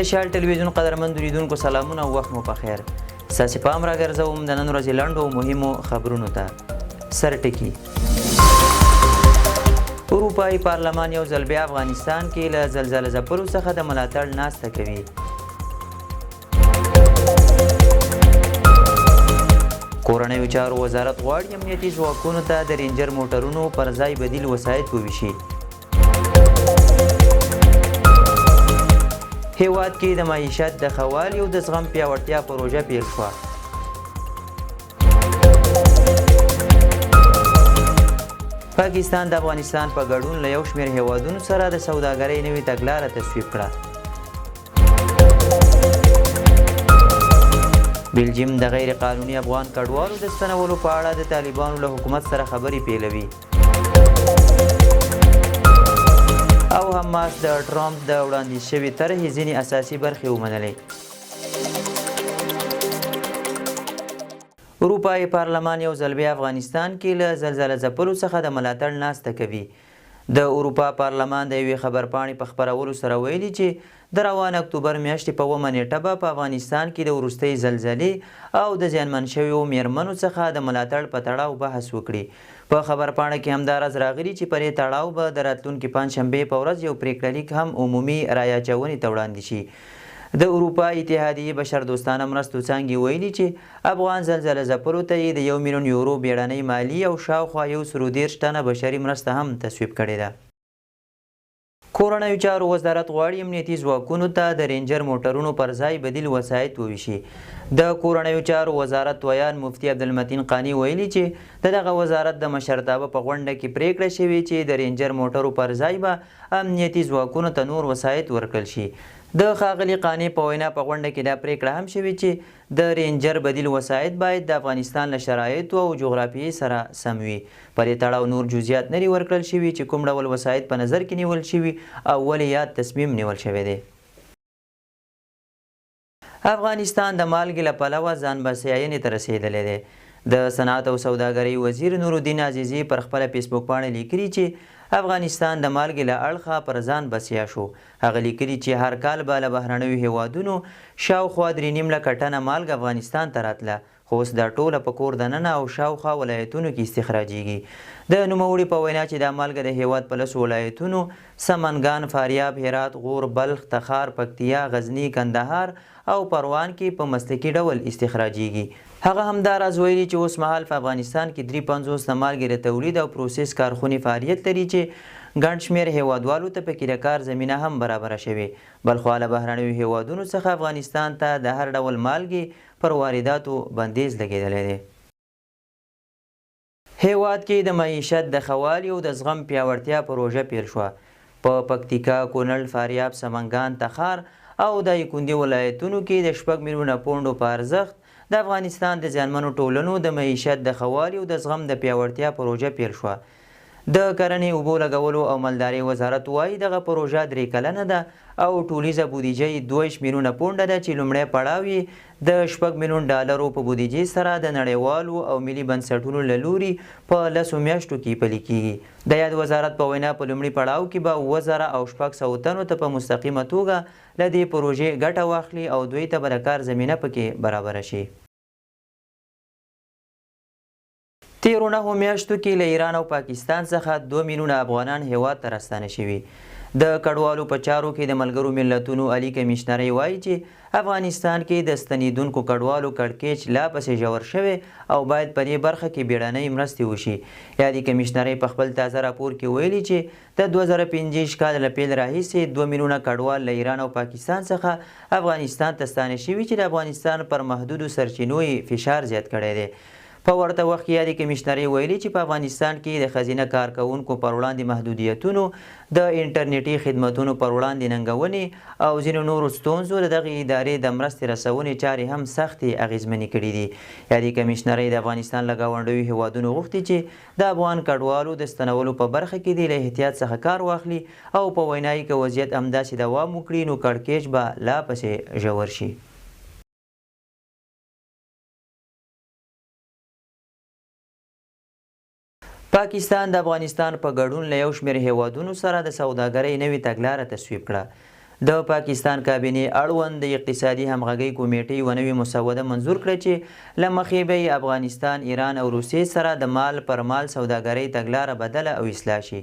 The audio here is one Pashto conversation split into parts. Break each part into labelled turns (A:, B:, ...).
A: د شال ټلویزیون قدرمن لیدونکو سلامونه او وخت مو په خیر. ستاسې پام راګرځوم د نن ورځې لنډو مهمو خبرونو ته. سرټکي اروپایي پارلمان یو ځل بیا افغانستان کې له زلزله ځپلو څخه د ملاتړ ناسته کوي. کورنیو چارو وزارت غواړي امنیتي ځواکونو ته د رینجر موټرونو پر ځای بدیل وسایط وویشي. هیواد کې د معیشت د ښه والي او د زغم پیاوړتیا پروژه پیل شوه. پاکستان د افغانستان په ګډون له یو شمېر هیوادونو سره د سوداګرۍ نوې تګلاره تصویب کړه. بلجیم د غیر قانوني افغان کډوالو د ستنولو په اړه د طالبانو له حکومت سره خبرې پیلوي. او حماس د ټرامپ د وړاندیز شوې طرحې ځینې اساسي برخې ومنلې. اروپایي پارلمان یو ځل بیا افغانستان کې له زلزله ځپلو څخه د ملاتړ ناسته کوي. د اروپا پارلمان د یوې خبرپاڼې په خپرولو سره ویلي چې د روان اکتوبر میاشتې په 9 نیټه به په افغانستان کې د وروستۍ زلزلې او د زیانمن شویو میرمنو څخه د ملاتړ په تړاو بحث وکړي. په خبرپاڼه کې همداراز راغلي چې په دې تړاو به د راتلونکي پنجشنبې په ورځ یو پریکړه لیک هم عمومي رایه اچونې ته وړاندې شي. د اروپا اتحادیې بشردوستانه مرستو څانګې ویلي چې افغان زلزله ځپلو ته یې د 1 میلیون یورو بیړنۍ مالي او شاوخوا 130 ټنه بشري مرسته هم تصویب کړې ده. کورنیو چارو وزارت غواړي امنیتي ځواکونو ته د رینجر موټرونو پر ځای بدیل وسایط وویشي. د کورنیو چارو وزارت ویان مفتي عبدالمتین قانی ویلي چې دغه وزارت د مشرتابه په غونډه کې پریکړه شوې چې د رینجر موټرو پر ځای به امنیتي ځواکونو ته نور وسایط ورکړل شي. د ښاغلي قانی په وینا په غونډه کې دا پریکړه هم شوې چې د رینجر بدیل وسایط باید د افغانستان له شرایطو او جغرافیې سره سم وي. په دې تړاو نور جزئیات نه دي ورکړل شوي چې کوم ډول وسایط په نظر کې نیول شوي او ولې یاد تصمیم نیول شوی دی. افغانستان د مالګې له پلوه ځان بسیاینې ته رسېدلی دی. د صنعت او سوداګرۍ وزیر نورالدین عزیزي پر خپله فیسبوک پاڼه لیکلي چې افغانستان د مالګې له اړخه پر ځان بسیا شو. هغه لیکلي چې هر کال به له بهرنیو هیوادونو شاوخوا 3.5 لکه ټنه مالګه افغانستان ته راتله، خو اوس دا ټوله په کور دننه او شاوخوا ولایتونو کې استخراجیږي. د نوموړي په وینا چې دا مالګه د هیواد په 10 ولایتونو سمنګان، فاریاب، هرات، غور، بلخ، تخار، پکتیا، غزني، کندهار او پروان کې په مسلکي ډول استخراجیږي. هغه همداراز ویلي چې اوس مهال په افغانستان کې 350 د مالګې د تولید او پروسس کارخونې فعالیت لري چې ګڼ شمېر هیوادوالو ته پکې د کار زمینه هم برابره شوې. بلخوا له بهرنیو هیوادونو څخه افغانستان ته د هر ډول مالګې پر وارداتو بندیز لګېدلی دی. هیواد کې د معیشت د ښه والي او د زغم پیاوړتیا پروژه پیل شوه. په پکتیکا، کونړ، فاریاب، سمنګان، تخار او د دایکنډي ولایتونو کې د 6 میلیونه پونډو په ارزښت د افغانستان د زیانمنو ټولنو د معیشت د ښه والي او د زغم د پیاوړتیا پروژه پیل شوه. د کرنې، اوبو لګولو او مالدارۍ وزارت وایي دغه پروژه 3 کلنه ده او ټولیزه بودیجه یې 22 میلیونه پونډه ده چې لومړی پړاو یې د 6 میلیون ډالرو په بودیجې سره د نړیوالو او ملي بنسټونو له لوري په 10 میاشتو کې پلي کیږي. د یاد وزارت په وینا په لومړي پړاو کې به 2600 تنو ته په مستقیمه توګه له دې پروژې ګټه واخلي او دوی ته به د کار زمینه پکې برابره شي. تیرو 9 میاشتو کې له ایران او پاکستان څخه 2 میلیونه افغانان هیواد ته راستانه شوي. د کډوالو په چارو کې د ملګرو ملتونو عالی کمیشنرۍ وایي چې افغانستان کې د ستنېدونکو کډوالو کړکېچ لا پسې ژور شوی او باید په دې برخه کې بیړنۍ مرستې وشي. عالی کمیشنرۍ په خپل تازه راپور کې ویلي چې د 2025 کال له پیل راهیسې 2 میلیونه کډوال له ایران او پاکستان څخه افغانستان ته ستانه شوي چې د افغانستان پر محدودو سرچینو یې فشار زیات کړی دی. په ورته وخت کې عالی کمیشنرۍ ویلي چې په افغانستان کې د ښځینه کارکوونکو پر وړاندې محدودیتونو، د انټرنیټي خدمتونو پر وړاندې ننګونې او ځینو نورو ستونزو د دغې ادارې د مرستې رسونې چارې هم سختې اغېزمنې کړي دي. عالی کمیشنرۍ د افغانستان له ګاونډیو هیوادونو غوښتي چې د افغان کډوالو د ستنولو په برخه کې د له احتیاط څخه کار واخلي او په وینا یې که وضعیت همداسې دوام وکړي نو کړکېچ به لا پسې ژور شي. پاکستان د افغانستان په ګډون له یو شمېر هیوادونو سره د سوداګرۍ نوې تګلاره تصویب کړه. د پاکستان کابینې اړوند د اقتصادي همغږۍ کمیټې یوه نوې مسوده منظور کړه چې له مخې به یې افغانستان، ایران او روسیې سره د مال پر مال سوداګرۍ تګلاره بدله او اصلاح شي.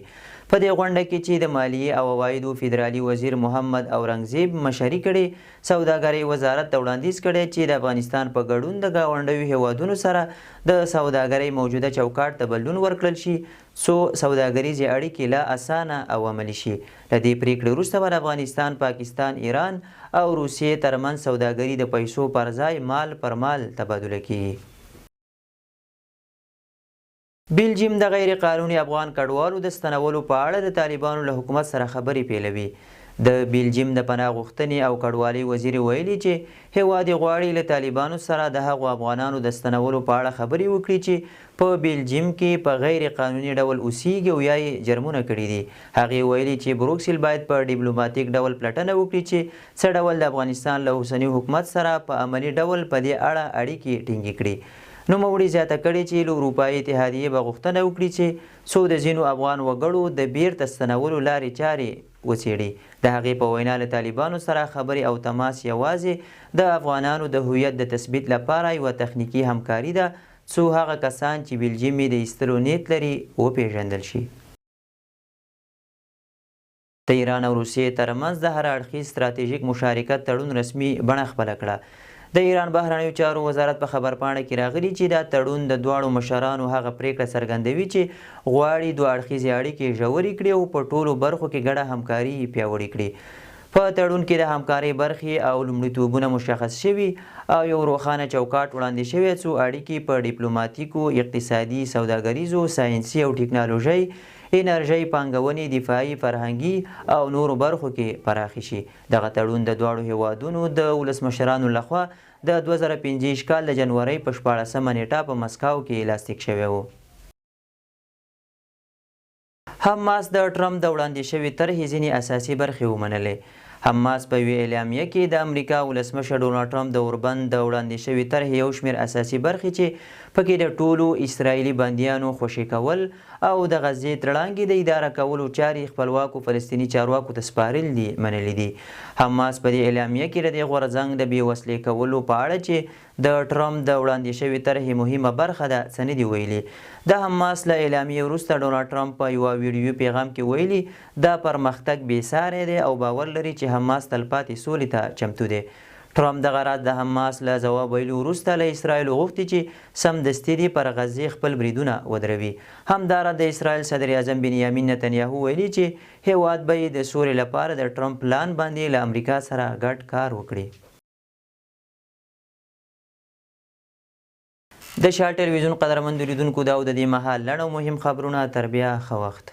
A: په دې غونډه کې چې د مالیې او عوایدو فدرالي وزیر محمد اورنګزیب مشري کړې، سوداګرۍ وزارت ته وړاندیز کړی چې د افغانستان په ګډون د ګاونډیو هیوادونو سره د سوداګرۍ موجوده چوکاټ ته بدلون ورکړل شي څو سوداګریزې اړیکې لا اسانه او عملي شي. له دې پریکړې وروسته به د افغانستان، پاکستان، ایران او روسیې ترمنځ سوداګري د پیسو پر ځای مال پر مال تبادله کیږي. بلجیم د غیر قانوني افغان کډوالو د ستنولو په اړه د طالبانو له حکومت سره خبرې پیلوي. د بلجیم د پناه غوښتنې او کډوالۍ وزیر ویلي چې هیواد یې غواړي له طالبانو سره د هغو افغانانو د ستنولو په اړه خبرې وکړي چې په بلجیم کې په غیر قانوني ډول اوسیږي او یا یې جرمونه کړي دي. هغې ویلي چې بروکسل باید په ډیپلوماتیک ډول پلټنه وکړي چې څه ډول د افغانستان له اوسني حکومت سره په عملي ډول په دې اړه اړیکې ټینګې کړي. نوموړي زیاته کړې چې له اروپایي اتحادیې به غوښتنه وکړي چې څو د ځینو افغان وګړو د بیرته ستنولو لارې چارې وڅېړي. د هغې په وینا له طالبانو سره خبرې او تماس یوازې د افغانانو د هویت د تثبیت لپاره یوه تخنیکي همکاري ده څو هغه کسان چې بلجیم یې د ایستلو نیت لري وپېژندل شي. د ایران او روسیې ترمنځ د هر اړخیز ستراتیژیک مشارکت تړون رسمي بڼه خپله کړه. د ایران بهرنیو چارو وزارت په خبرپاڼه کې راغلي چې دا تړون د دواړو مشرانو هغه پریکړه څرګندوي چې غواړي دوه اړخیزې اړیکې ژورې کړي او په ټولو برخو کې ګډه همکاري پیاوړې کړي. په تړون کې د همکارۍ برخې او لومړیتوبونه مشخص شوي او یو روښانه چوکاټ وړاندې شوی څو اړیکې په ډیپلوماتیکو، اقتصادي، سوداګریزو، ساینسي او ټکنالوژۍ، انرژۍ، پانګونې، دفاعي، فرهنګي او نورو برخو کې پراخې شي. دغه تړون د دواړو هیوادونو د ولسمشرانو لخوا د 2025 کال د جنورۍ په 14مه نیټه په مسکو کې لاسلیک شوی و. حماس د ټرمپ د وړاندې شوي طرحې ځینې اساسي برخې ومنلې. حماس په یوې اعلامیه کې د امریکا ولسمشر ډونالډ ټرمپ د اوربند د وړاندې شوي طرحې یو شمېر اساسي برخې چې پکې د ټولو اسرائیلي بندیانو خوشي کول او د غزې تړانګې د اداره کولو چارې خپلواکو فلسطیني چارواکو ته سپارل دي منلي دي. حماس په دې اعلامیه کې د دې غورځنګ د بې وسلې کولو په اړه چې د ټرمپ د وړاندې شوي طرحې مهمه برخه ده څه نه دي ویلي. د حماس له اعلامیې وروسته ډونالډ ټرمپ په یوه ویډیو پیغام کې ویلي دا پرمختګ بېساری دی او باور لري چې حماس تلپاتې سولې ته چمتو دی. ټرمپ دغه راز د حماس له ځواب ویلو وروسته له اسرائیلو غوښتي چې سمدستي دې پر غزې خپل بریدونه ودروي. همداراز د اسرائیل صدر اعظم بنیامین نتنیاهو ویلي چې هیواد به یې د سولې لپاره د ټرمپ پلان باندې له امریکا سره ګډ کار وکړي. د شا ټلویزیون قدرمنو لیدونکو دا و د دې مهال لنډ او مهم خبرونه. تر بیا ښه وخت.